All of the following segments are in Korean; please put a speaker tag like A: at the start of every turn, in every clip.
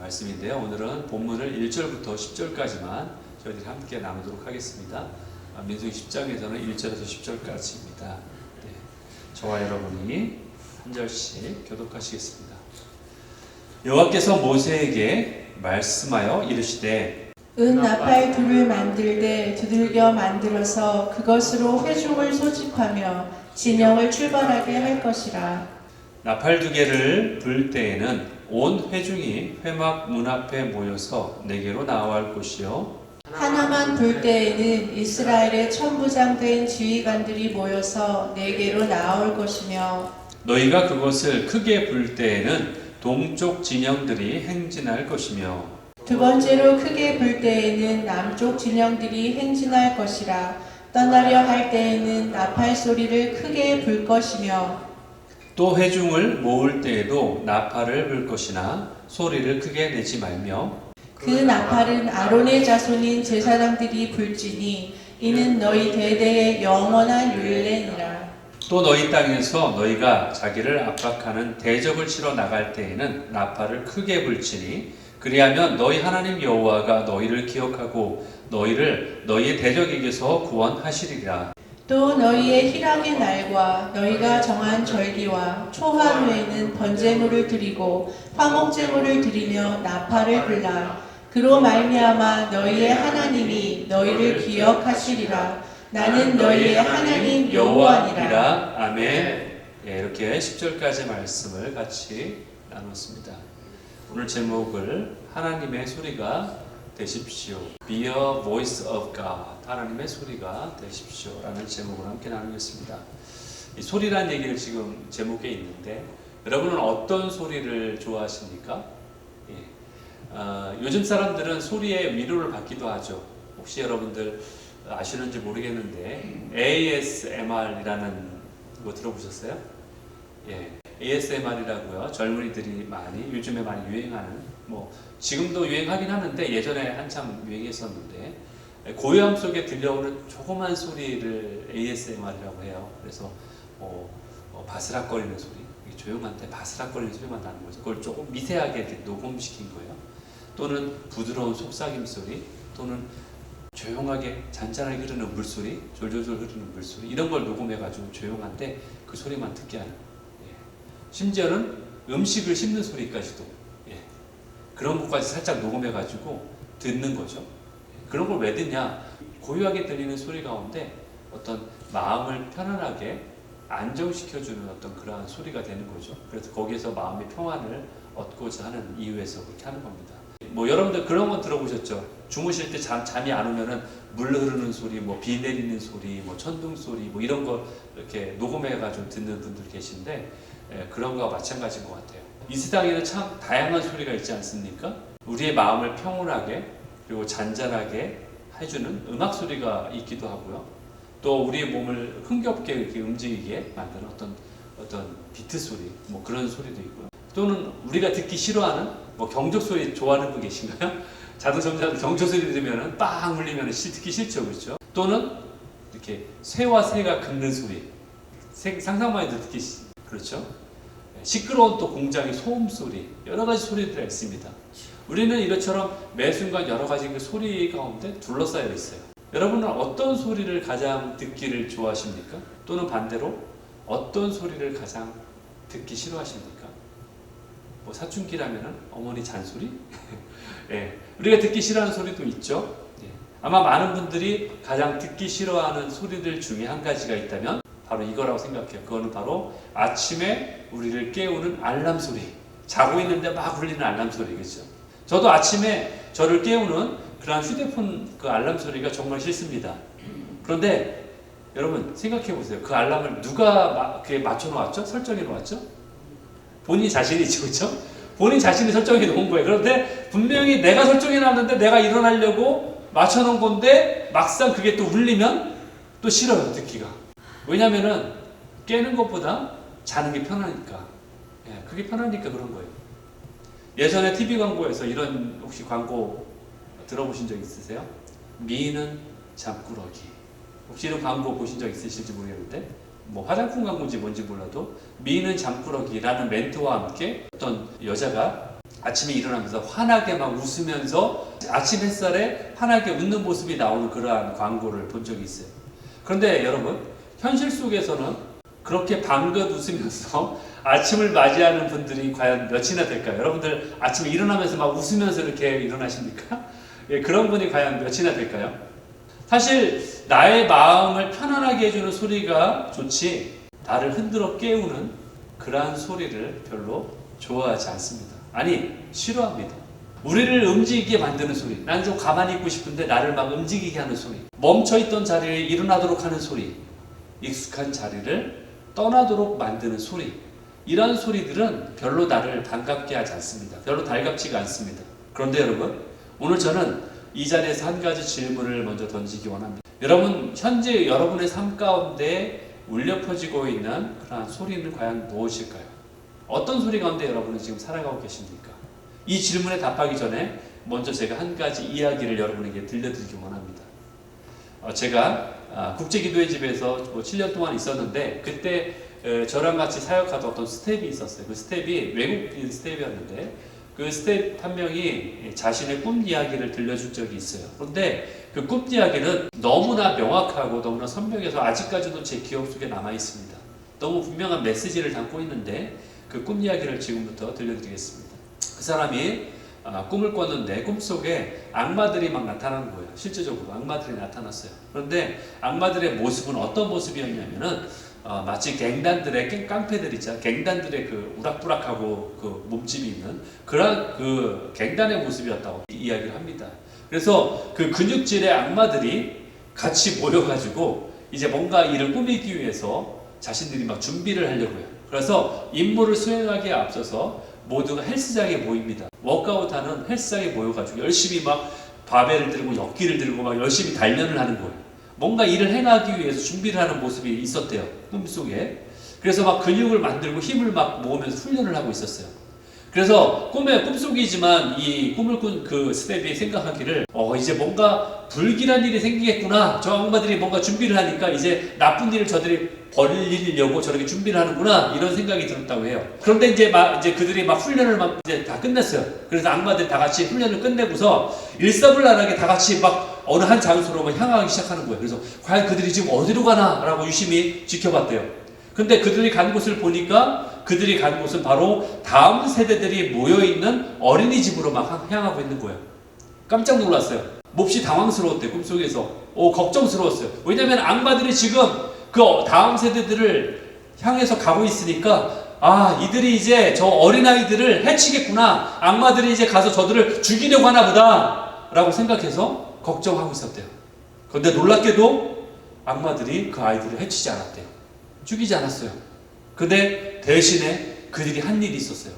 A: 말씀인데요. 오늘은 본문을 1절부터 10절까지만 저희들이 함께 나누도록 하겠습니다. 민수기 10장에서는 1절에서 10절까지입니다. 네, 저와 여러분이 한 절씩 교독하시겠습니다. 여호와께서 모세에게 말씀하여 이르시되
B: 은 나팔 둘을 만들되 두들겨 만들어서 그것으로 회중을 소집하며 진영을 출발하게 할 것이라.
A: 나팔 두 개를 불 때에는 온 회중이 회막 문 앞에 모여서 내게로 나아갈 것이요
B: 하나만 불 때에는 이스라엘의 천부장된 지휘관들이 모여서 내게로 나올 것이며
A: 너희가 그것을 크게 불 때에는 동쪽 진영들이 행진할 것이며
B: 두 번째로 크게 불 때에는 남쪽 진영들이 행진할 것이라. 떠나려 할 때에는 나팔 소리를 크게 불 것이며
A: 또 회중을 모을 때에도 나팔을 불 것이나 소리를 크게 내지 말며
B: 그 나팔은 아론의 자손인 제사장들이 불지니 이는 너희 대대의 영원한 율례니라.
A: 또 너희 땅에서 너희가 자기를 압박하는 대적을 치러 나갈 때에는 나팔을 크게 불지니 그리하면 너희 하나님 여호와가 너희를 기억하고 너희를 너희의 대적에게서 구원하시리라.
B: 또 너희의 희락의 날과 너희가 정한 절기와 초하루에는 번제물을 드리고 화목제물을 드리며 나팔을 불라. 그로 말미암아 너희의 하나님이 너희를 기억하시리라. 나는 너희의 하나님 여호와니라.
A: 아멘. 예, 이렇게 10절까지 말씀을 같이 나눴습니다. 오늘 제목을 하나님의 소리가 되십시오. Be a voice of God. 하나님의 소리가 되십시오. 라는 제목을 함께 나누겠습니다. 이 소리라는 얘기를 지금 제목에 있는데 여러분은 어떤 소리를 좋아하십니까? 예. 요즘 사람들은 소리에 위로를 받기도 하죠. 혹시 여러분들 아시는지 모르겠는데 ASMR이라는 거 들어보셨어요? 예. ASMR이라고요. 젊은이들이 많이 요즘에 많이 유행하는 뭐 지금도 유행하긴 하는데 예전에 한참 유행했었는데 고요함 속에 들려오는 조그만 소리를 ASMR이라고 해요. 그래서 바스락거리는 소리, 조용한데 바스락거리는 소리만 나는 거죠. 그걸 조금 미세하게 이렇게 녹음시킨 거예요. 또는 부드러운 속삭임 소리, 또는 조용하게 잔잔하게 흐르는 물소리, 졸졸졸 흐르는 물소리 이런 걸 녹음해가지고 조용한데 그 소리만 듣게 하는. 심지어는 음식을 씹는 소리까지도 그런 것까지 살짝 녹음해가지고 듣는 거죠. 그런 걸 왜 듣냐? 고요하게 들리는 소리 가운데 어떤 마음을 편안하게 안정시켜주는 어떤 그러한 소리가 되는 거죠. 그래서 거기에서 마음의 평안을 얻고자 하는 이유에서 그렇게 하는 겁니다. 뭐 여러분들 그런 건 들어보셨죠? 주무실 때 잠이 안 오면은 물 흐르는 소리, 뭐 비 내리는 소리, 뭐 천둥 소리, 뭐 이런 거 이렇게 녹음해가지고 듣는 분들 계신데 그런 거와 마찬가지인 것 같아요. 이 세상에는 참 다양한 소리가 있지 않습니까? 우리의 마음을 평온하게 그리고 잔잔하게 해주는 음악 소리가 있기도 하고요. 또 우리의 몸을 흥겹게 이렇게 움직이게 만드는 어떤 비트 소리, 뭐 그런 소리도 있고요. 또는 우리가 듣기 싫어하는 뭐 경적 소리 좋아하는 분 계신가요? 자동차들 경적 소리 들으면은 빵 울리면은 듣기 싫죠, 그렇죠? 또는 이렇게 새와 새가 긁는 소리, 상상만 해도 듣기 그렇죠? 시끄러운 또 공장의 소음 소리, 여러 가지 소리들이 있습니다. 우리는 이것처럼 매 순간 여러 가지 그 소리 가운데 둘러싸여 있어요. 여러분은 어떤 소리를 가장 듣기를 좋아하십니까? 또는 반대로 어떤 소리를 가장 듣기 싫어하십니까? 뭐 사춘기라면은 어머니 잔소리? 예, 우리가 듣기 싫어하는 소리도 있죠. 예, 아마 많은 분들이 가장 듣기 싫어하는 소리들 중에 한 가지가 있다면 바로 이거라고 생각해요. 그거는 바로 아침에 우리를 깨우는 알람 소리. 자고 있는데 막 울리는 알람 소리겠죠. 저도 아침에 저를 깨우는 그런 휴대폰 그 알람 소리가 정말 싫습니다. 그런데 여러분 생각해 보세요. 그 알람을 누가 맞춰 놓았죠? 설정해 놓았죠? 본인 자신이죠, 그렇죠? 본인 자신이 설정해 놓은 거예요. 그런데 분명히 내가 설정해 놨는데 내가 일어나려고 맞춰 놓은 건데 막상 그게 또 울리면 또 싫어요, 듣기가. 왜냐면은 깨는 것보다 자는 게 편하니까. 그게 편하니까 그런 거예요. 예전에 TV 광고에서 이런 혹시 광고 들어보신 적 있으세요? 미는 잠꾸러기. 혹시 이런 광고 보신 적 있으실지 모르겠는데 뭐 화장품 광고인지 뭔지 몰라도 미는 잠꾸러기라는 멘트와 함께 어떤 여자가 아침에 일어나면서 환하게 막 웃으면서 아침 햇살에 환하게 웃는 모습이 나오는 그러한 광고를 본 적이 있어요. 그런데 여러분, 현실 속에서는 그렇게 방긋 웃으면서 아침을 맞이하는 분들이 과연 몇이나 될까요? 여러분들 아침에 일어나면서 막 웃으면서 이렇게 일어나십니까? 예, 그런 분이 과연 몇이나 될까요? 사실 나의 마음을 편안하게 해주는 소리가 좋지, 나를 흔들어 깨우는 그러한 소리를 별로 좋아하지 않습니다. 아니, 싫어합니다. 우리를 움직이게 만드는 소리, 난 좀 가만히 있고 싶은데 나를 막 움직이게 하는 소리, 멈춰있던 자리에 일어나도록 하는 소리, 익숙한 자리를 떠나도록 만드는 소리, 이런 소리들은 별로 나를 반갑게 하지 않습니다. 별로 달갑지가 않습니다. 그런데 여러분, 오늘 저는 이 자리에서 한 가지 질문을 먼저 던지기 원합니다. 여러분, 현재 여러분의 삶 가운데 울려 퍼지고 있는 그러한 소리는 과연 무엇일까요? 어떤 소리 가운데 여러분은 지금 살아가고 계십니까? 이 질문에 답하기 전에 먼저 제가 한 가지 이야기를 여러분에게 들려드리기 원합니다. 제가 국제기도회 집에서 7년 동안 있었는데, 그때 저랑 같이 사역하던 어떤 스텝이 있었어요. 그 스텝이 외국인 스텝이었는데, 그 스텝 한 명이 자신의 꿈 이야기를 들려준 적이 있어요. 그런데 그 꿈 이야기는 너무나 명확하고 너무나 선명해서 아직까지도 제 기억 속에 남아 있습니다. 너무 분명한 메시지를 담고 있는데, 그 꿈 이야기를 지금부터 들려드리겠습니다. 그 사람이 꿈을 꿨는데 꿈속에 악마들이 막 나타나는 거예요. 실제적으로 악마들이 나타났어요. 그런데 악마들의 모습은 어떤 모습이었냐면은 마치 갱단들의 깡패들 있잖아요. 갱단들의 그 우락부락하고 그 몸집이 있는 그런 그 갱단의 모습이었다고 이야기를 합니다. 그래서 그 근육질의 악마들이 같이 모여가지고 이제 뭔가 일을 꾸미기 위해서 자신들이 막 준비를 하려고요. 그래서 임무를 수행하기에 앞서서 모두가 헬스장에 모입니다. 워크아웃하는 헬스장에 모여가지고 열심히 막 바벨을 들고 역기를 들고 막 열심히 단련을 하는 거예요. 뭔가 일을 해나가기 위해서 준비를 하는 모습이 있었대요. 꿈속에. 그래서 막 근육을 만들고 힘을 막 모으면서 훈련을 하고 있었어요. 그래서 꿈속이지만 이 꿈을 꾼 그 스텝이 생각하기를 이제 뭔가 불길한 일이 생기겠구나. 저 악마들이 뭔가 준비를 하니까 이제 나쁜 일을 저들이 벌리려고 저렇게 준비를 하는구나. 이런 생각이 들었다고 해요. 그런데 이제 그들이 막 훈련을 막 이제 다 끝냈어요. 그래서 악마들이 다 같이 훈련을 끝내고서 일사불란하게 다 같이 막 어느 한 장소로 막 향하기 시작하는 거예요. 그래서 과연 그들이 지금 어디로 가나라고 유심히 지켜봤대요. 근데 그들이 간 곳을 보니까 그들이 간 곳은 바로 다음 세대들이 모여있는 어린이집으로 막 향하고 있는 거예요. 깜짝 놀랐어요. 몹시 당황스러웠대요. 꿈속에서. 걱정스러웠어요. 왜냐하면 악마들이 지금 그 다음 세대들을 향해서 가고 있으니까 이들이 이제 저 어린아이들을 해치겠구나. 악마들이 이제 가서 저들을 죽이려고 하나 보다 라고 생각해서 걱정하고 있었대요. 그런데 놀랍게도 악마들이 그 아이들을 해치지 않았대요. 죽이지 않았어요. 근데 대신에 그들이 한 일이 있었어요.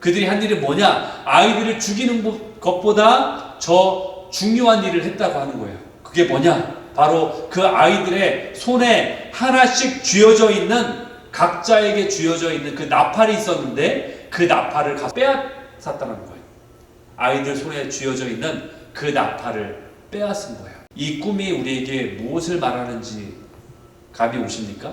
A: 그들이 한 일이 뭐냐? 아이들을 죽이는 것보다 더 중요한 일을 했다고 하는 거예요. 그게 뭐냐? 바로 그 아이들의 손에 하나씩 쥐어져 있는, 각자에게 쥐어져 있는 그 나팔이 있었는데 그 나팔을 빼앗았다는 거예요. 아이들 손에 쥐어져 있는 그 나팔을 빼앗은 거예요. 이 꿈이 우리에게 무엇을 말하는지 감이 오십니까?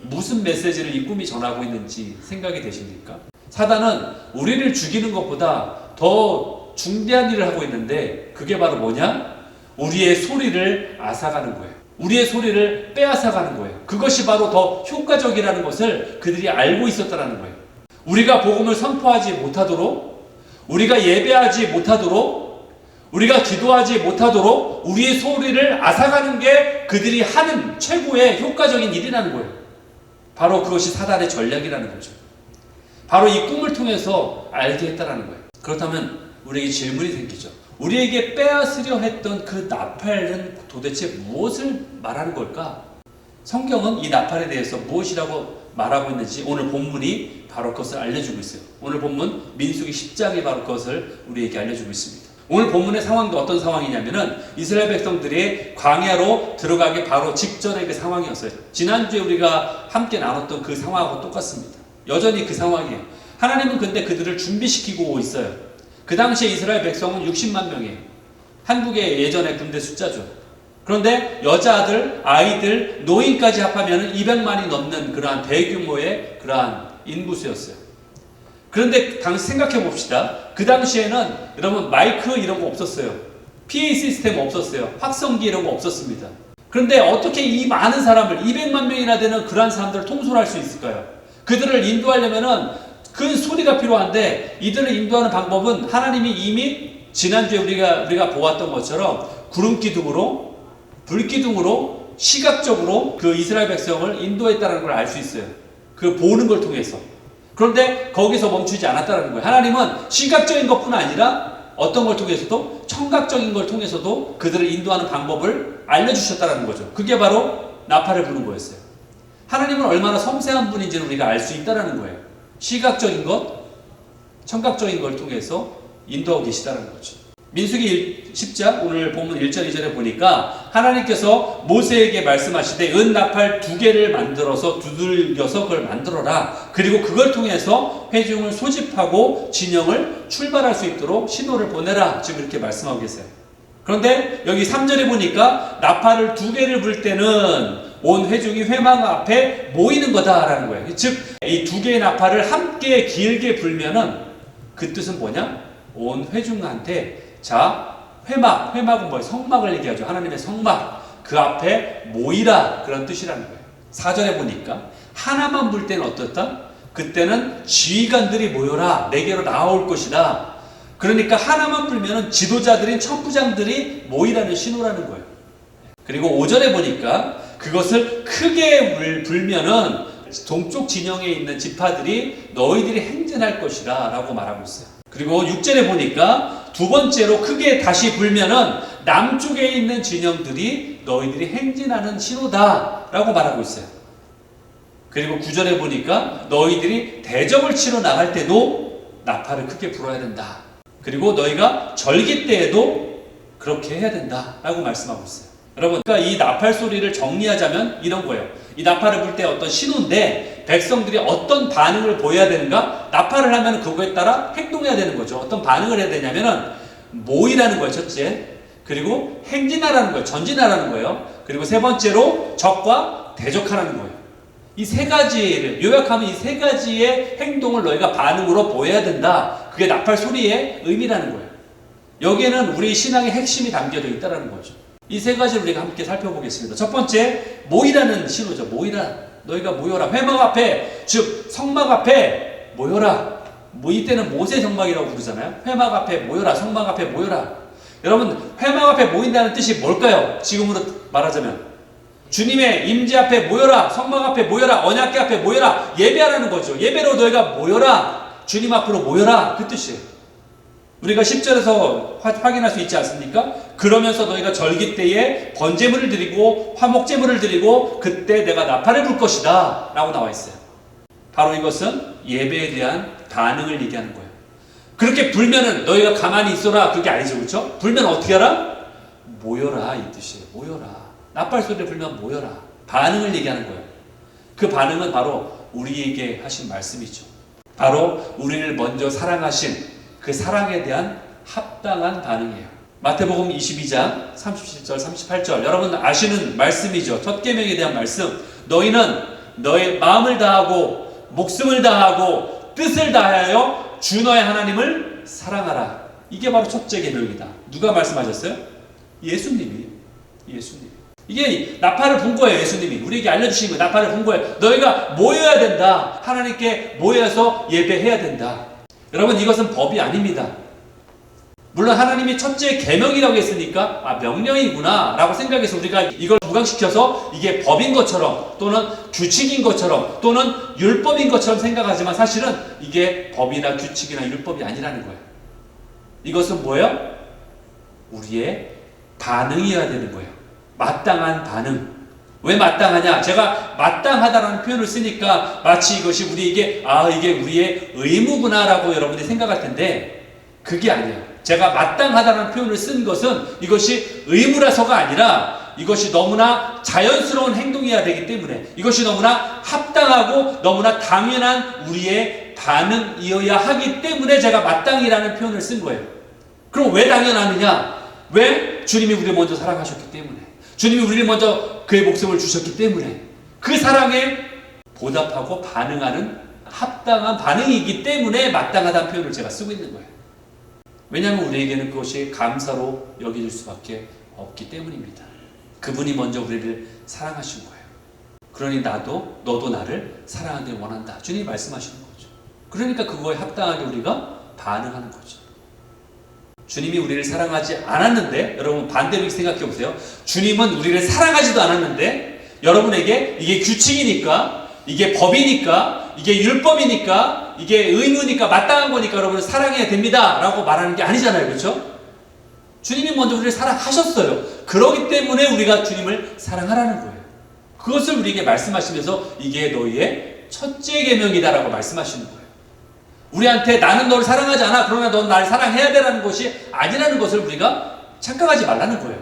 A: 무슨 메시지를 이 꿈이 전하고 있는지 생각이 되십니까? 사단은 우리를 죽이는 것보다 더 중대한 일을 하고 있는데, 그게 바로 뭐냐? 우리의 소리를 앗아가는 거예요. 우리의 소리를 빼앗아가는 거예요. 그것이 바로 더 효과적이라는 것을 그들이 알고 있었다는 거예요. 우리가 복음을 선포하지 못하도록, 우리가 예배하지 못하도록, 우리가 기도하지 못하도록 우리의 소리를 앗아가는 게 그들이 하는 최고의 효과적인 일이라는 거예요. 바로 그것이 사단의 전략이라는 거죠. 바로 이 꿈을 통해서 알게 했다는 거예요. 그렇다면 우리에게 질문이 생기죠. 우리에게 빼앗으려 했던 그 나팔은 도대체 무엇을 말하는 걸까? 성경은 이 나팔에 대해서 무엇이라고 말하고 있는지 오늘 본문이 바로 그것을 알려주고 있어요. 오늘 본문 민수기 10장이 바로 그것을 우리에게 알려주고 있습니다. 오늘 본문의 상황도 어떤 상황이냐면은 이스라엘 백성들이 광야로 들어가기 바로 직전의 그 상황이었어요. 지난주에 우리가 함께 나눴던 그 상황하고 똑같습니다. 여전히 그 상황이에요. 하나님은 근데 그들을 준비시키고 있어요. 그 당시에 이스라엘 백성은 60만 명이에요. 한국의 예전의 군대 숫자죠. 그런데 여자들, 아이들, 노인까지 합하면 200만이 넘는 그러한 대규모의 그러한 인구수였어요. 그런데 당시 생각해 봅시다. 그 당시에는 여러분 마이크 이런 거 없었어요. PA 시스템 없었어요. 확성기 이런 거 없었습니다. 그런데 어떻게 이 많은 사람을 200만 명이나 되는 그러한 사람들을 통솔할 수 있을까요? 그들을 인도하려면은 큰 소리가 필요한데 이들을 인도하는 방법은 하나님이 이미 지난주에 우리가 보았던 것처럼 구름 기둥으로 불 기둥으로 시각적으로 그 이스라엘 백성을 인도했다는 걸 알 수 있어요. 그 보는 걸 통해서. 그런데 거기서 멈추지 않았다는 거예요. 하나님은 시각적인 것뿐 아니라 어떤 걸 통해서도 청각적인 걸 통해서도 그들을 인도하는 방법을 알려주셨다는 거죠. 그게 바로 나팔을 부는 거였어요. 하나님은 얼마나 섬세한 분인지를 우리가 알 수 있다는 거예요. 시각적인 것, 청각적인 걸 통해서 인도하고 계시다는 거죠. 민수기 10장 오늘 본문 1절 2절에 보니까 하나님께서 모세에게 말씀하시되 은나팔 2개를 만들어서 두들겨서 그걸 만들어라. 그리고 그걸 통해서 회중을 소집하고 진영을 출발할 수 있도록 신호를 보내라. 지금 이렇게 말씀하고 계세요. 그런데 여기 3절에 보니까 나팔을 2개를 불 때는 온 회중이 회막 앞에 모이는 거다라는 거예요. 즉, 이 2개의 나팔을 함께 길게 불면은 그 뜻은 뭐냐? 온 회중한테 자, 회막은 뭐예요? 성막을 얘기하죠. 하나님의 성막. 그 앞에 모이라. 그런 뜻이라는 거예요. 4절에 보니까 하나만 불 때는 어떻다? 그때는 지휘관들이 모여라. 내게로 나올 것이다. 그러니까 하나만 불면은 지도자들인 천부장들이 모이라는 신호라는 거예요. 그리고 5절에 보니까 그것을 크게 불면은 동쪽 진영에 있는 지파들이 너희들이 행진할 것이다 라고 말하고 있어요. 그리고 6절에 보니까 두 번째로 크게 다시 불면은 남쪽에 있는 진영들이 너희들이 행진하는 신호다 라고 말하고 있어요. 그리고 9절에 보니까 너희들이 대적을 치러 나갈 때도 나팔을 크게 불어야 된다. 그리고 너희가 절기 때에도 그렇게 해야 된다 라고 말씀하고 있어요. 여러분, 그러니까 이 나팔 소리를 정리하자면 이런 거예요. 이 나팔을 불 때 어떤 신호인데 백성들이 어떤 반응을 보여야 되는가? 나팔을 하면 그거에 따라 행동해야 되는 거죠. 어떤 반응을 해야 되냐면은 모이라는 거예요. 첫째. 그리고 행진하라는 거예요. 전진하라는 거예요. 그리고 세 번째로 적과 대적하라는 거예요. 이 세 가지를 요약하면 이 세 가지의 행동을 너희가 반응으로 보여야 된다. 그게 나팔 소리의 의미라는 거예요. 여기에는 우리 신앙의 핵심이 담겨져 있다는 거죠. 이 세 가지를 우리가 함께 살펴보겠습니다. 첫 번째, 모이라는 신호죠. 모이라. 너희가 모여라. 회막 앞에, 즉 성막 앞에 모여라. 이때는 모세 성막이라고 부르잖아요. 회막 앞에 모여라. 성막 앞에 모여라. 여러분, 회막 앞에 모인다는 뜻이 뭘까요? 지금으로 말하자면 주님의 임재 앞에 모여라. 성막 앞에 모여라. 언약궤 앞에 모여라. 예배하라는 거죠. 예배로 너희가 모여라. 주님 앞으로 모여라. 그 뜻이에요. 우리가 10절에서 확인할 수 있지 않습니까? 그러면서 너희가 절기 때에 번제물을 드리고 화목제물을 드리고 그때 내가 나팔을 불 것이다 라고 나와 있어요. 바로 이것은 예배에 대한 반응을 얘기하는 거예요. 그렇게 불면은 너희가 가만히 있어라 그게 아니죠. 그렇죠? 불면 어떻게 하라? 모여라 이 뜻이에요. 모여라. 나팔 소리를 불면 모여라. 반응을 얘기하는 거예요. 그 반응은 바로 우리에게 하신 말씀이죠. 바로 우리를 먼저 사랑하신 그 사랑에 대한 합당한 반응이에요. 마태복음 22장 37절 38절 여러분 아시는 말씀이죠. 첫 계명에 대한 말씀. 너희는 너의 마음을 다하고 목숨을 다하고 뜻을 다하여 주 너의 하나님을 사랑하라. 이게 바로 첫째 계명이다. 누가 말씀하셨어요? 예수님이. 이게 나팔을 분 거예요. 예수님이 우리에게 알려주신 거예요. 나팔을 분 거예요. 너희가 모여야 된다. 하나님께 모여서 예배해야 된다. 여러분 이것은 법이 아닙니다. 물론 하나님이 첫째 계명이라고 했으니까 명령이구나 라고 생각해서 우리가 이걸 부각시켜서 이게 법인 것처럼 또는 규칙인 것처럼 또는 율법인 것처럼 생각하지만 사실은 이게 법이나 규칙이나 율법이 아니라는 거예요. 이것은 뭐예요? 우리의 반응이어야 되는 거예요. 마땅한 반응. 왜 마땅하냐? 제가 마땅하다라는 표현을 쓰니까 마치 이것이 우리에게 이게 우리의 의무구나라고 여러분들이 생각할 텐데 그게 아니에요. 제가 마땅하다는 표현을 쓴 것은 이것이 의무라서가 아니라 이것이 너무나 자연스러운 행동이어야 되기 때문에 이것이 너무나 합당하고 너무나 당연한 우리의 반응이어야 하기 때문에 제가 마땅이라는 표현을 쓴 거예요. 그럼 왜 당연하느냐? 왜? 주님이 우리를 먼저 사랑하셨기 때문에 주님이 우리를 먼저 그의 목숨을 주셨기 때문에 그 사랑에 보답하고 반응하는 합당한 반응이기 때문에 마땅하다는 표현을 제가 쓰고 있는 거예요. 왜냐하면 우리에게는 그것이 감사로 여겨질 수밖에 없기 때문입니다. 그분이 먼저 우리를 사랑하신 거예요. 그러니 너도 나를 사랑하길 원한다. 주님이 말씀하시는 거죠. 그러니까 그거에 합당하게 우리가 반응하는 거죠. 주님이 우리를 사랑하지 않았는데, 여러분 반대로 생각해 보세요. 주님은 우리를 사랑하지도 않았는데 여러분에게 이게 규칙이니까, 이게 법이니까, 이게 율법이니까, 이게 의무니까, 마땅한 거니까 여러분을 사랑해야 됩니다 라고 말하는 게 아니잖아요. 그렇죠? 주님이 먼저 우리를 사랑하셨어요. 그렇기 때문에 우리가 주님을 사랑하라는 거예요. 그것을 우리에게 말씀하시면서 이게 너희의 첫째 계명이다 라고 말씀하시는 거예요. 우리한테 나는 너를 사랑하지 않아, 그러나 넌 나를 사랑해야 되라는 것이 아니라는 것을 우리가 착각하지 말라는 거예요.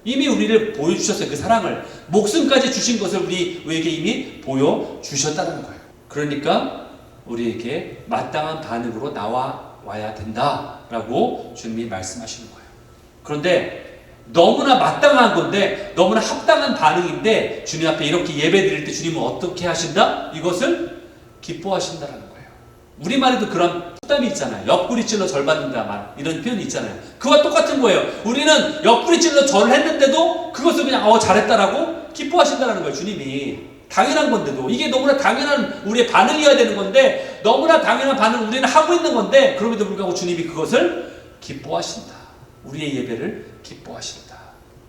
A: 이미 우리를 보여주셨어요. 그 사랑을, 목숨까지 주신 것을 우리에게 이미 보여주셨다는 거예요. 그러니까 우리에게 마땅한 반응으로 나와야 된다라고 주님이 말씀하시는 거예요. 그런데 너무나 마땅한 건데, 너무나 합당한 반응인데 주님 앞에 이렇게 예배 드릴 때 주님은 어떻게 하신다? 이것을 기뻐하신다라는 거예요. 우리말에도 그런 속담이 있잖아요. 옆구리 찔러 절 받는다 말, 이런 표현이 있잖아요. 그와 똑같은 거예요. 우리는 옆구리 찔러 절을 했는데도 그것을 그냥 잘했다라고 기뻐하신다라는 거예요. 주님이. 당연한 건데도, 이게 너무나 당연한 우리의 반응이어야 되는 건데, 너무나 당연한 반응을 우리는 하고 있는 건데, 그럼에도 불구하고 주님이 그것을 기뻐하신다. 우리의 예배를 기뻐하신다.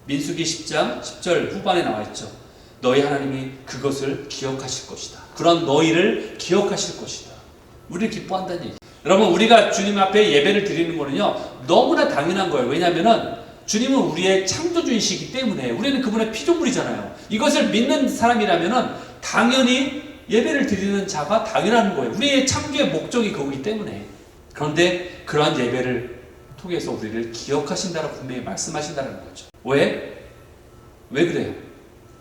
A: 민수기 10장 10절 후반에 나와 있죠. 너희 하나님이 그것을 기억하실 것이다. 그런 너희를 기억하실 것이다. 우리를 기뻐한다는 얘기. 여러분, 우리가 주님 앞에 예배를 드리는 거는요, 너무나 당연한 거예요. 왜냐하면은 주님은 우리의 창조주이시기 때문에, 우리는 그분의 피조물이잖아요. 이것을 믿는 사람이라면은 당연히 예배를 드리는 자가 당연한 거예요. 우리의 창조의 목적이 그거기 때문에. 그런데 그러한 예배를 통해서 우리를 기억하신다라고 분명히 말씀하신다는 거죠. 왜 그래요?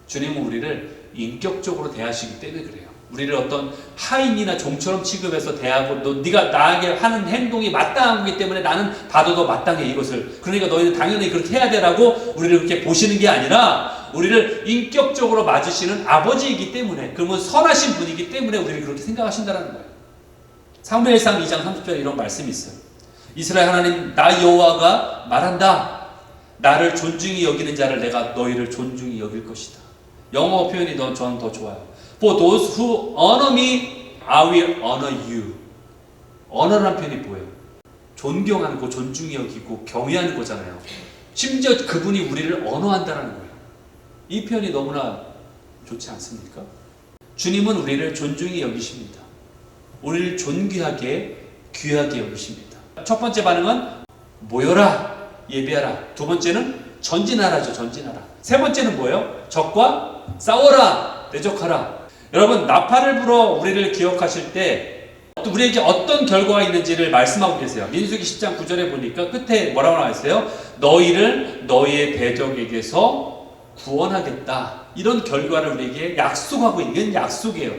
A: 주님은 우리를 인격적으로 대하시기 때문에 그래요. 우리를 어떤 하인이나 종처럼 취급해서 대하고, 네가 나에게 하는 행동이 마땅한 거기 때문에 나는 받아도 마땅해, 이것을. 그러니까 너희는 당연히 그렇게 해야 되라고 우리를 그렇게 보시는 게 아니라, 우리를 인격적으로 맞으시는 아버지이기 때문에, 그러면 선하신 분이기 때문에 우리를 그렇게 생각하신다는 거예요. 사무엘상 2장 30절에 이런 말씀이 있어요. 이스라엘 하나님 나 여호와가 말한다. 나를 존중히 여기는 자를 내가 너희를 존중히 여길 것이다. 영어 표현이 저는 더 좋아요. For those who honor me, I will honor you. honor라는 표현이 뭐예요? 존경하는 거, 존중히 여기고 경외하는 거잖아요. 심지어 그분이 우리를 언어한다는 거예요. 이 표현이 너무나 좋지 않습니까? 주님은 우리를 존중히 여기십니다. 우리를 존귀하게, 귀하게 여기십니다. 첫 번째 반응은 모여라, 예배하라. 두 번째는 전진하라죠. 전진하라. 세 번째는 뭐예요? 적과 싸워라, 대적하라. 여러분, 나팔을 불어 우리를 기억하실 때 우리에게 어떤 결과가 있는지를 말씀하고 계세요. 민수기 10장 9절에 보니까 끝에 뭐라고 나와 있어요? 너희를 너희의 대적에게서 구원하겠다. 이런 결과를 우리에게 약속하고 있는 약속이에요.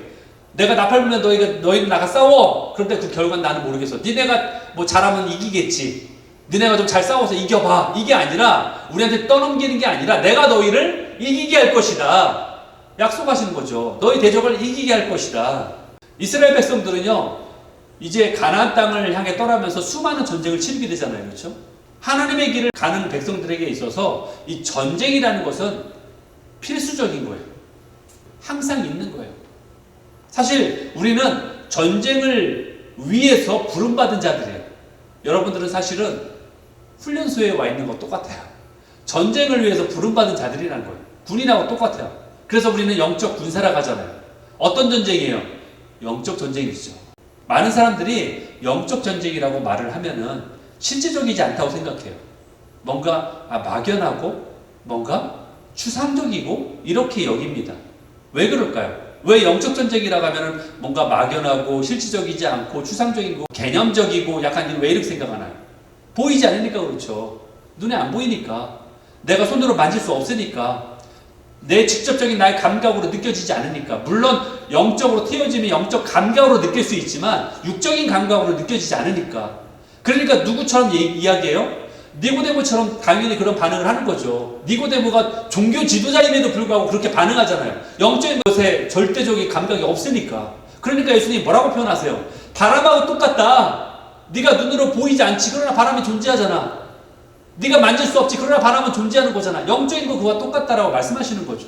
A: 내가 나팔 불면 너희는 나가 싸워. 그런데 그 결과는 나는 모르겠어. 니네가 뭐 잘하면 이기겠지. 니네가 좀 잘 싸워서 이겨봐. 이게 아니라, 우리한테 떠넘기는 게 아니라 내가 너희를 이기게 할 것이다. 약속하시는 거죠. 너희 대적을 이기게 할 것이다. 이스라엘 백성들은요, 이제 가나안 땅을 향해 떠나면서 수많은 전쟁을 치르게 되잖아요. 그렇죠? 하나님의 길을 가는 백성들에게 있어서 이 전쟁이라는 것은 필수적인 거예요. 항상 있는 거예요. 사실 우리는 전쟁을 위해서 부름받은 자들이에요. 여러분들은 사실은 훈련소에 와 있는 것 똑같아요. 전쟁을 위해서 부름받은 자들이라는 거예요. 군인하고 똑같아요. 그래서 우리는 영적 군사라고 하잖아요. 어떤 전쟁이에요? 영적 전쟁이죠. 많은 사람들이 영적 전쟁이라고 말을 하면은 실제적이지 않다고 생각해요. 뭔가 막연하고 뭔가 추상적이고 이렇게 여깁니다. 왜 그럴까요? 왜 영적 전쟁이라고 하면은 뭔가 막연하고 실질적이지 않고 추상적이고 개념적이고 약간 왜 이렇게 생각하나요? 보이지 않으니까 그렇죠. 눈에 안 보이니까. 내가 손으로 만질 수 없으니까. 내 직접적인 나의 감각으로 느껴지지 않으니까. 물론 영적으로 튀어지면 영적 감각으로 느낄 수 있지만 육적인 감각으로 느껴지지 않으니까. 그러니까 누구처럼 이야기해요? 니고데모처럼 당연히 그런 반응을 하는 거죠. 니고데모가 종교 지도자임에도 불구하고 그렇게 반응하잖아요. 영적인 것에 절대적인 감각이 없으니까. 그러니까 예수님이 뭐라고 표현하세요? 바람하고 똑같다. 네가 눈으로 보이지 않지. 그러나 바람이 존재하잖아. 네가 만질 수 없지. 그러나 바람은 존재하는 거잖아. 영적인 거 그와 똑같다라고 말씀하시는 거죠.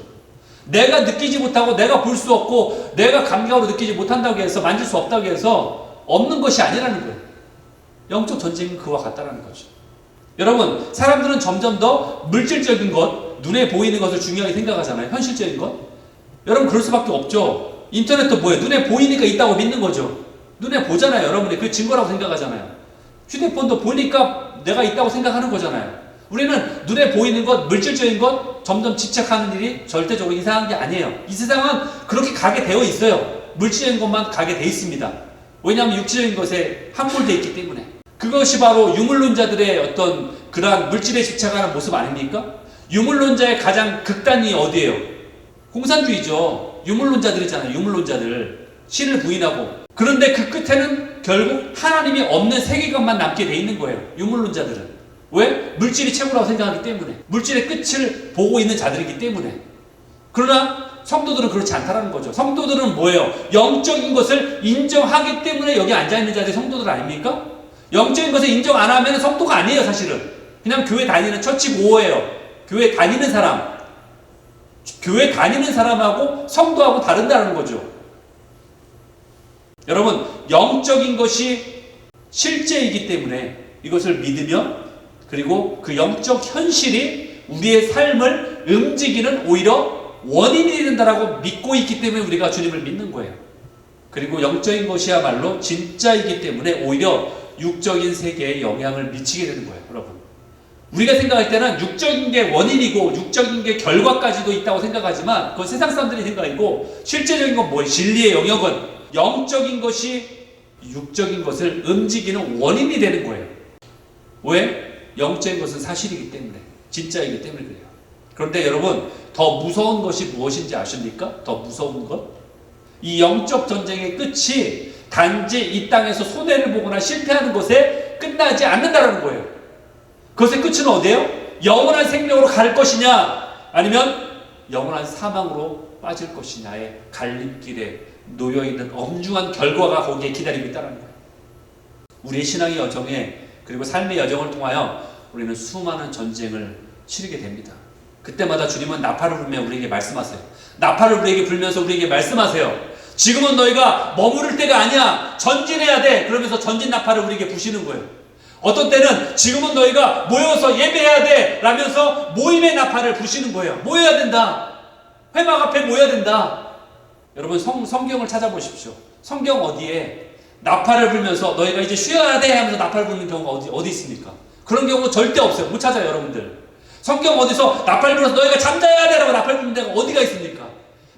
A: 내가 느끼지 못하고 내가 볼 수 없고 내가 감각으로 느끼지 못한다고 해서 만질 수 없다고 해서 없는 것이 아니라는 거예요. 영적 전쟁은 그와 같다라는 거죠. 여러분, 사람들은 점점 더 물질적인 것, 눈에 보이는 것을 중요하게 생각하잖아요. 현실적인 것. 여러분, 그럴 수밖에 없죠. 인터넷도 뭐예요? 눈에 보이니까 있다고 믿는 거죠. 눈에 보잖아요. 여러분이 그 증거라고 생각하잖아요. 휴대폰도 보니까 내가 있다고 생각하는 거잖아요. 우리는 눈에 보이는 것, 물질적인 것 점점 집착하는 일이 절대적으로 이상한 게 아니에요. 이 세상은 그렇게 가게 되어 있어요. 물질적인 것만 가게 돼 있습니다. 왜냐하면 육체적인 것에 함몰되어 있기 때문에. 그것이 바로 유물론자들의 어떤 그러한 물질에 집착하는 모습 아닙니까? 유물론자의 가장 극단이 어디예요? 공산주의죠. 유물론자들이잖아요. 유물론자들. 신을 부인하고. 그런데 그 끝에는 결국 하나님이 없는 세계관만 남게 돼 있는 거예요. 유물론자들은. 왜? 물질이 최고라고 생각하기 때문에. 물질의 끝을 보고 있는 자들이기 때문에. 그러나 성도들은 그렇지 않다라는 거죠. 성도들은 뭐예요? 영적인 것을 인정하기 때문에 여기 앉아있는 자들이 성도들 아닙니까? 영적인 것을 인정 안 하면 성도가 아니에요, 사실은. 그냥 교회 다니는 처치고예요. 교회 다니는 사람. 교회 다니는 사람하고 성도하고 다른다는 거죠. 여러분, 영적인 것이 실제이기 때문에 이것을 믿으며 그리고 그 영적 현실이 우리의 삶을 움직이는 오히려 원인이 된다라고 믿고 있기 때문에 우리가 주님을 믿는 거예요. 그리고 영적인 것이야말로 진짜이기 때문에 오히려 육적인 세계에 영향을 미치게 되는 거예요, 여러분. 우리가 생각할 때는 육적인 게 원인이고 육적인 게 결과까지도 있다고 생각하지만 그건 세상 사람들이 생각이고 실제적인 건 뭐예요? 진리의 영역은 영적인 것이 육적인 것을 움직이는 원인이 되는 거예요. 왜? 영적인 것은 사실이기 때문에, 진짜이기 때문에 그래요. 그런데 여러분, 더 무서운 것이 무엇인지 아십니까? 더 무서운 것? 이 영적 전쟁의 끝이 단지 이 땅에서 손해를 보거나 실패하는 것에 끝나지 않는다는 거예요. 그것의 끝은 어디예요? 영원한 생명으로 갈 것이냐, 아니면 영원한 사망으로 빠질 것이냐의 갈림길에 놓여있는 엄중한 결과가 거기에 기다리고 있다는 거예요. 우리의 신앙의 여정에 그리고 삶의 여정을 통하여 우리는 수많은 전쟁을 치르게 됩니다. 그때마다 주님은 나팔을 불며 우리에게 말씀하세요. 나팔을 우리에게 불면서 우리에게 말씀하세요. 지금은 너희가 머무를 때가 아니야. 전진해야 돼. 그러면서 전진 나팔을 우리에게 부시는 거예요. 어떤 때는 지금은 너희가 모여서 예배해야 돼. 라면서 모임의 나팔을 부시는 거예요. 모여야 된다. 회막 앞에 모여야 된다. 여러분 성경을 찾아보십시오. 성경 어디에 나팔을 불면서 너희가 이제 쉬어야 돼 하면서 나팔을 부는 경우가 어디 있습니까? 그런 경우 절대 없어요. 못 찾아요, 여러분들. 성경 어디서 나팔을 불어서 너희가 잠자야 돼 라고 나팔 부는 데가 어디가 있습니까?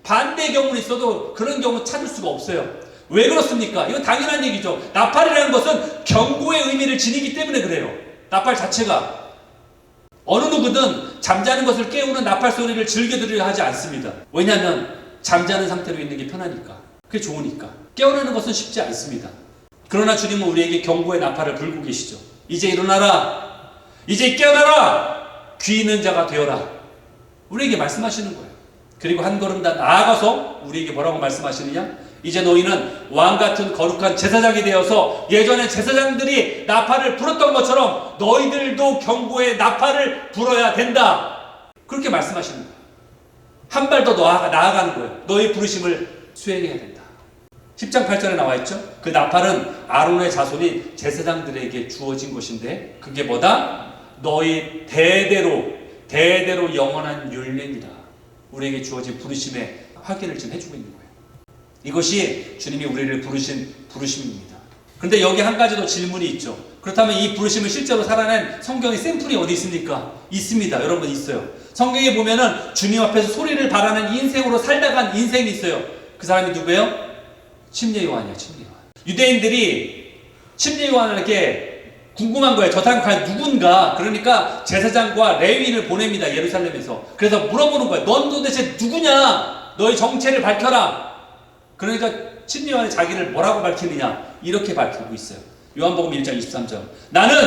A: 반대의 경우는 있어도 그런 경우 찾을 수가 없어요. 왜 그렇습니까? 이건 당연한 얘기죠. 나팔이라는 것은 경고의 의미를 지니기 때문에 그래요. 나팔 자체가. 어느 누구든 잠자는 것을 깨우는 나팔 소리를 즐겨 들으려 하지 않습니다. 왜냐하면 잠자는 상태로 있는 게 편하니까. 그게 좋으니까. 깨어나는 것은 쉽지 않습니다. 그러나 주님은 우리에게 경고의 나팔을 불고 계시죠. 이제 일어나라. 이제 깨어나라. 귀 있는 자가 되어라. 우리에게 말씀하시는 거예요. 그리고 한 걸음 더 나아가서 우리에게 뭐라고 말씀하시느냐? 이제 너희는 왕같은 거룩한 제사장이 되어서 예전에 제사장들이 나팔을 불었던 것처럼 너희들도 경고의 나팔을 불어야 된다. 그렇게 말씀하시는 거예요. 한 발 더 나아가는 거예요. 너희 부르심을 수행해야 된다. 10장 8절에 나와 있죠. 그 나팔은 아론의 자손이 제사장들에게 주어진 것인데 그게 뭐다? 너희 대대로 영원한 율례니라. 우리에게 주어진 부르심의 확인을 지금 해주고 있는 거예요. 이것이 주님이 우리를 부르신 부르심입니다. 그런데 여기 한 가지 더 질문이 있죠. 그렇다면 이 부르심을 실제로 살아낸 성경의 샘플이 어디 있습니까? 있습니다. 여러분 있어요. 성경에 보면은 주님 앞에서 소리를 바라는 인생으로 살다간 인생이 있어요. 그 사람이 누구예요? 침례 요한이에요. 침례 요한. 유대인들이 침례 요한에게 궁금한 거예요. 저 사람 과연 누군가? 그러니까 제사장과 레위인을 보냅니다. 예루살렘에서. 그래서 물어보는 거예요. 넌 도대체 누구냐? 너의 정체를 밝혀라. 그러니까 침례 요한이 자기를 뭐라고 밝히느냐? 이렇게 밝히고 있어요. 요한복음 1장 23절. 나는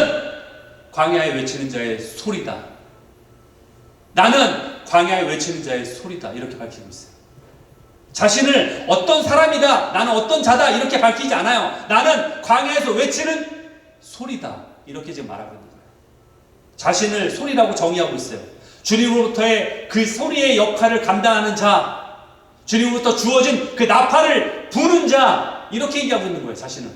A: 광야에 외치는 자의 소리다. 나는 광야에 외치는 자의 소리다. 이렇게 밝히고 있어요. 자신을 어떤 사람이다, 나는 어떤 자다 이렇게 밝히지 않아요. 나는 광야에서 외치는 소리다 이렇게 지금 말하고 있는 거예요. 자신을 소리라고 정의하고 있어요. 주님으로부터의 그 소리의 역할을 감당하는 자, 주님으로부터 주어진 그 나팔을 부는 자 이렇게 얘기하고 있는 거예요. 자신은.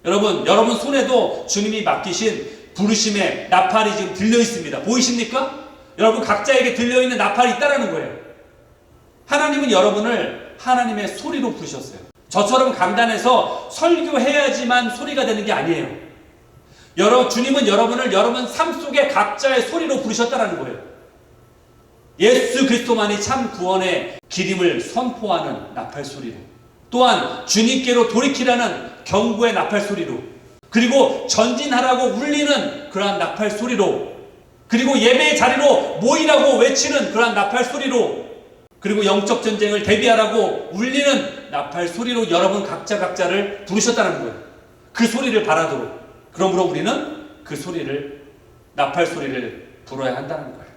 A: 여러분 손에도 주님이 맡기신 부르심의 나팔이 지금 들려 있습니다. 보이십니까? 여러분 각자에게 들려있는 나팔이 있다라는 거예요. 하나님은 여러분을 하나님의 소리로 부르셨어요. 저처럼 강단에서 설교해야지만 소리가 되는 게 아니에요. 주님은 여러분을 여러분 삶 속에 각자의 소리로 부르셨다라는 거예요. 예수 그리스도만이 참 구원의 길임을 선포하는 나팔 소리로, 또한 주님께로 돌이키라는 경고의 나팔 소리로, 그리고 전진하라고 울리는 그러한 나팔 소리로, 그리고 예배의 자리로 모이라고 외치는 그러한 나팔 소리로, 그리고 영적 전쟁을 대비하라고 울리는 나팔 소리로 여러분 각자를 부르셨다는 거예요. 그 소리를 바라도록. 그러므로 우리는 그 소리를, 나팔 소리를 불어야 한다는 거예요.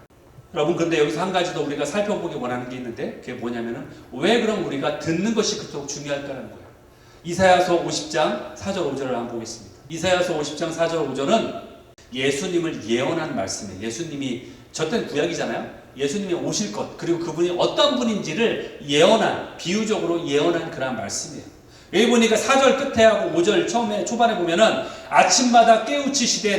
A: 여러분, 근데 여기서 한 가지 더 우리가 살펴보기 원하는 게 있는데, 그게 뭐냐면은 왜 그럼 우리가 듣는 것이 그토록 중요할까라는 거예요. 이사야서 50장 4절 5절을 한번 보겠습니다. 이사야서 50장 4절 5절은 예수님을 예언한 말씀이에요. 예수님이, 저때는 구약이잖아요. 예수님이 오실 것, 그리고 그분이 어떤 분인지를 예언한, 비유적으로 예언한 그런 말씀이에요. 여기 보니까 4절 끝에 하고 5절 처음에 초반에 보면은 아침마다 깨우치시되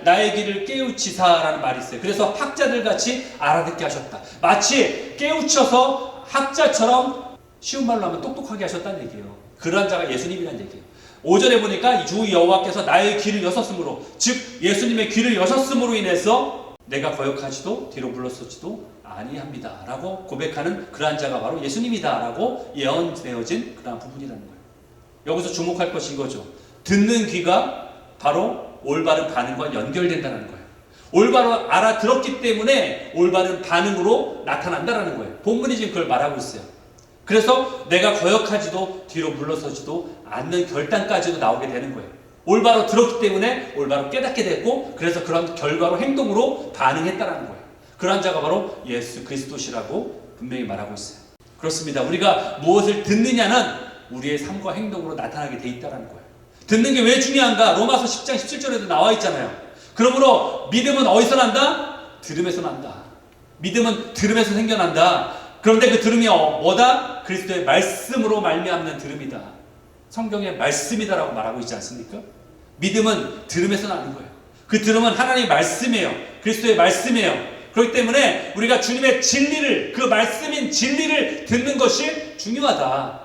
A: 나의 길을 깨우치사라는 말이 있어요. 그래서 학자들 같이 알아듣게 하셨다. 마치 깨우쳐서 학자처럼 쉬운 말로 하면 똑똑하게 하셨다는 얘기예요. 그러한 자가 예수님이라는 얘기예요. 5절에 보니까 주 여호와께서 나의 귀를 여셨으므로, 즉 예수님의 귀를 여셨음으로 인해서 내가 거역하지도 뒤로 물러서지도 아니합니다 라고 고백하는 그러한 자가 바로 예수님이다 라고 예언되어진 그러한 부분이라는 거예요. 여기서 주목할 것이 이거죠. 듣는 귀가 바로 올바른 반응과 연결된다는 거예요. 올바로 알아들었기 때문에 올바른 반응으로 나타난다는 거예요. 본문이 지금 그걸 말하고 있어요. 그래서 내가 거역하지도 뒤로 물러서지도 않는 결단까지도 나오게 되는 거예요. 올바로 들었기 때문에 올바로 깨닫게 됐고, 그래서 그런 결과로 행동으로 반응했다는 거예요. 그러한 자가 바로 예수 그리스도시라고 분명히 말하고 있어요. 그렇습니다. 우리가 무엇을 듣느냐는 우리의 삶과 행동으로 나타나게 돼 있다는 거예요. 듣는 게 왜 중요한가? 로마서 10장 17절에도 나와 있잖아요. 그러므로 믿음은 어디서 난다? 들음에서 난다. 믿음은 들음에서 생겨난다. 그런데 그 들음이 뭐다? 그리스도의 말씀으로 말미암는 들음이다. 성경의 말씀이다라고 말하고 있지 않습니까? 믿음은 들음에서 나는 거예요. 그 들음은 하나님의 말씀이에요. 그리스도의 말씀이에요. 그렇기 때문에 우리가 주님의 진리를, 그 말씀인 진리를 듣는 것이 중요하다.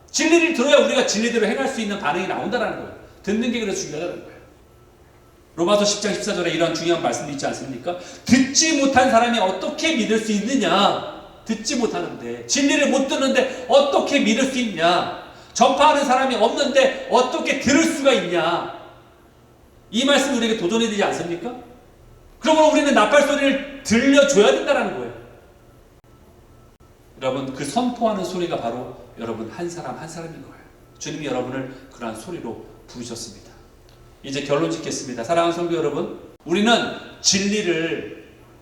A: 진리를 들어야 우리가 진리대로 행할 수 있는 반응이 나온다는 거예요. 듣는 게 그래서 중요하다는 거예요. 로마서 10장 14절에 이런 중요한 말씀이 있지 않습니까? 듣지 못한 사람이 어떻게 믿을 수 있느냐? 듣지 못하는데, 진리를 못 듣는데 어떻게 믿을 수 있냐? 전파하는 사람이 없는데 어떻게 들을 수가 있냐? 이 말씀이 우리에게 도전이 되지 않습니까? 그러므로 우리는 나팔 소리를 들려줘야 된다는 거예요. 여러분, 그 선포하는 소리가 바로 여러분 한 사람 한 사람인 거예요. 주님이 여러분을 그러한 소리로 부르셨습니다. 이제 결론 짓겠습니다. 사랑하는 성도 여러분, 우리는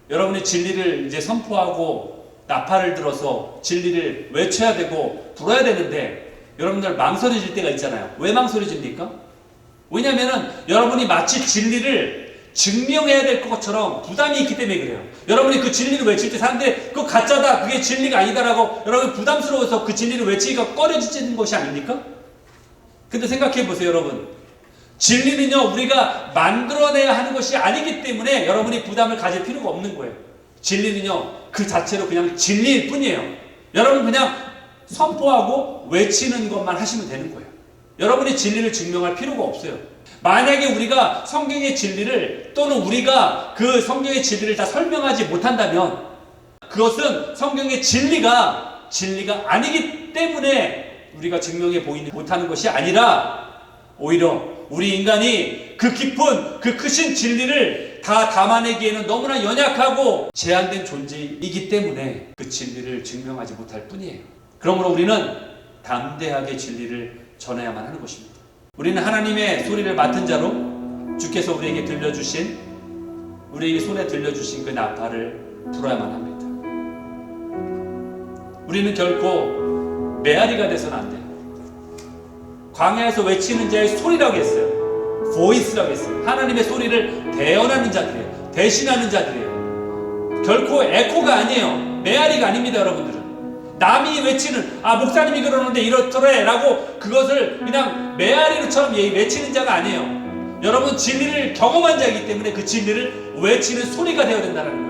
A: 여러분이 진리를 이제 선포하고 나팔을 들어서 진리를 외쳐야 되고 불어야 되는데, 여러분들 망설여질 때가 있잖아요. 왜 망설여집니까? 왜냐면은 여러분이 마치 진리를 증명해야 될 것처럼 부담이 있기 때문에 그래요. 여러분이 그 진리를 외칠 때 사람들이 그거 가짜다, 그게 진리가 아니다라고 여러분 부담스러워서 그 진리를 외치기가 꺼려지는 것이 아닙니까? 근데 생각해 보세요, 여러분. 진리는요, 우리가 만들어내야 하는 것이 아니기 때문에 여러분이 부담을 가질 필요가 없는 거예요. 진리는요, 그 자체로 그냥 진리일 뿐이에요. 여러분 그냥 선포하고 외치는 것만 하시면 되는 거예요. 여러분이 진리를 증명할 필요가 없어요. 만약에 우리가 성경의 진리를, 또는 우리가 그 성경의 진리를 다 설명하지 못한다면, 그것은 성경의 진리가 아니기 때문에 우리가 증명해 보이지 못하는 것이 아니라, 오히려 우리 인간이 그 깊은, 그 크신 진리를 다 담아내기에는 너무나 연약하고 제한된 존재이기 때문에 그 진리를 증명하지 못할 뿐이에요. 그러므로 우리는 담대하게 진리를 전해야만 하는 것입니다. 우리는 하나님의 소리를 맡은 자로 주께서 우리에게 들려주신, 우리에게 손에 들려주신 그 나팔을 불어야만 합니다. 우리는 결코 메아리가 돼서는 안 돼요. 광야에서 외치는 자의 소리라고 했어요. 보이스라고 했어요. 하나님의 소리를 대언하는 자들이에요. 대신하는 자들이에요. 결코 에코가 아니에요. 메아리가 아닙니다, 여러분들은. 남이 외치는, 목사님이 그러는데 이렇더래 라고 그것을 그냥 메아리로처럼 외치는 자가 아니에요. 여러분, 진리를 경험한 자이기 때문에 그 진리를 외치는 소리가 되어야 된다는 거예요.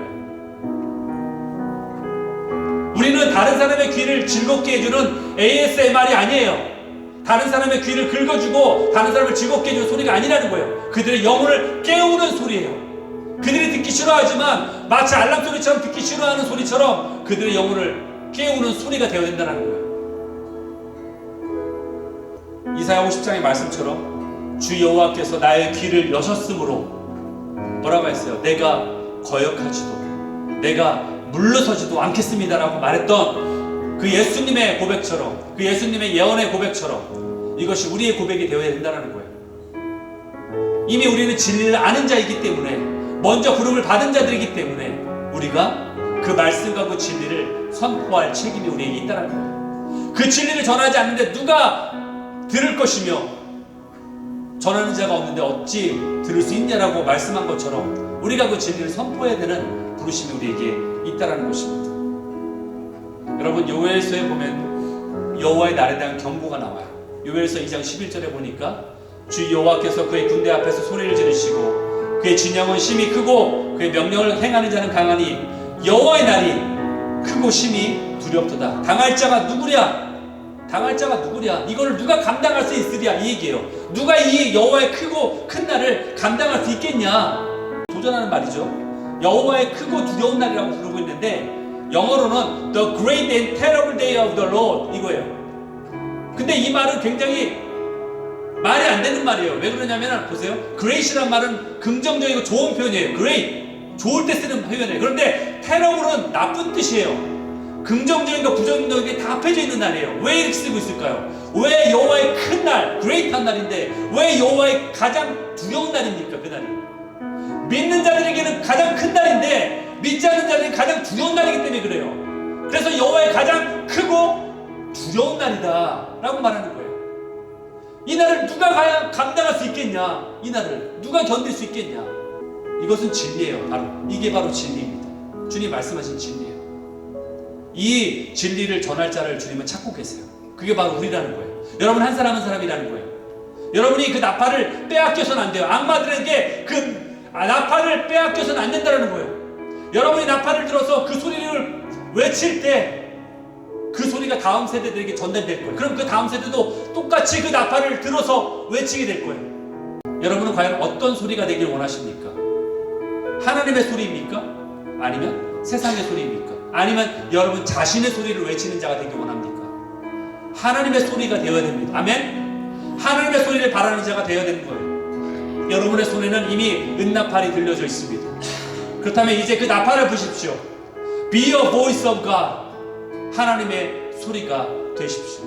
A: 우리는 다른 사람의 귀를 즐겁게 해주는 ASMR이 아니에요. 다른 사람의 귀를 긁어주고 다른 사람을 즐겁게 해주는 소리가 아니라는 거예요. 그들의 영혼을 깨우는 소리예요. 그들이 듣기 싫어하지만 마치 알람 소리처럼 듣기 싫어하는 소리처럼 그들의 영혼을 깨우는 소리가 되어야 된다는 거예요. 이사야 50장의 말씀처럼 주 여호와께서 나의 귀를 여셨으므로 뭐라고 했어요? 내가 거역하지도 내가 물러서지도 않겠습니다라고 말했던 그 예수님의 고백처럼, 그 예수님의 예언의 고백처럼 이것이 우리의 고백이 되어야 된다는 거예요. 이미 우리는 진리를 아는 자이기 때문에, 먼저 부름을 받은 자들이기 때문에 우리가 그 말씀과 그 진리를 선포할 책임이 우리에게 있다는 거예요. 그 진리를 전하지 않는데 누가 들을 것이며 전하는 자가 없는데 어찌 들을 수 있냐라고 말씀한 것처럼 우리가 그 진리를 선포해야 되는 부르심이 우리에게 있다는 것입니다. 여러분, 요엘서에 보면 여호와의 날에 대한 경고가 나와요. 요엘서 2장 11절에 보니까 주 여호와께서 그의 군대 앞에서 소리를 지르시고 그의 진영은 심히 크고 그의 명령을 행하는 자는 강하니 여호와의 날이 크고 심히 두렵도다. 당할 자가 누구랴? 당할 자가 누구랴? 이걸 누가 감당할 수 있으랴? 이 얘기예요. 누가 이 여호와의 크고 큰 날을 감당할 수 있겠냐? 도전하는 말이죠. 여호와의 크고 두려운 날이라고 부르고 있는데 영어로는 The Great and Terrible Day of the Lord 이거예요. 근데 이 말은 굉장히 말이 안 되는 말이에요. 왜 그러냐면 보세요. Great이란 말은 긍정적이고 좋은 표현이에요. Great, 좋을 때 쓰는 표현이에요. 그런데 Terrible은 나쁜 뜻이에요. 긍정적인과 부정적인 게 다 합해져 있는 날이에요. 왜 이렇게 쓰고 있을까요? 왜 여호와의 큰 날, Great한 날인데 왜 여호와의 가장 두려운 날입니까? 그 날이 믿는 자들에게는 가장 큰 날인데 믿지 않는 자들은 가장 두려운 날이기 때문에 그래요. 그래서 여호와의 가장 크고 두려운 날이다 라고 말하는 거예요. 이 날을 누가 감당할 수 있겠냐? 이 날을 누가 견딜 수 있겠냐? 이것은 진리예요. 이게 바로 진리입니다. 주님 말씀하신 진리예요. 이 진리를 전할 자를 주님은 찾고 계세요. 그게 바로 우리라는 거예요. 여러분, 한 사람 한 사람이라는 거예요. 여러분이 그 나팔을 빼앗겨서는 안 돼요. 악마들에게 그 나팔을 빼앗겨서는 안 된다는 거예요. 여러분이 나팔을 들어서 그 소리를 외칠 때 그 소리가 다음 세대들에게 전달될 거예요. 그럼 그 다음 세대도 똑같이 그 나팔을 들어서 외치게 될 거예요. 여러분은 과연 어떤 소리가 되길 원하십니까? 하나님의 소리입니까? 아니면 세상의 소리입니까? 아니면 여러분 자신의 소리를 외치는 자가 되길 원합니까? 하나님의 소리가 되어야 됩니다. 아멘? 하나님의 소리를 바라는 자가 되어야 되는 거예요. 여러분의 손에는 이미 은나팔이 들려져 있습니다. 그렇다면 이제 그 나팔을 부십시오. Be a voice of God. 하나님의 소리가 되십시오.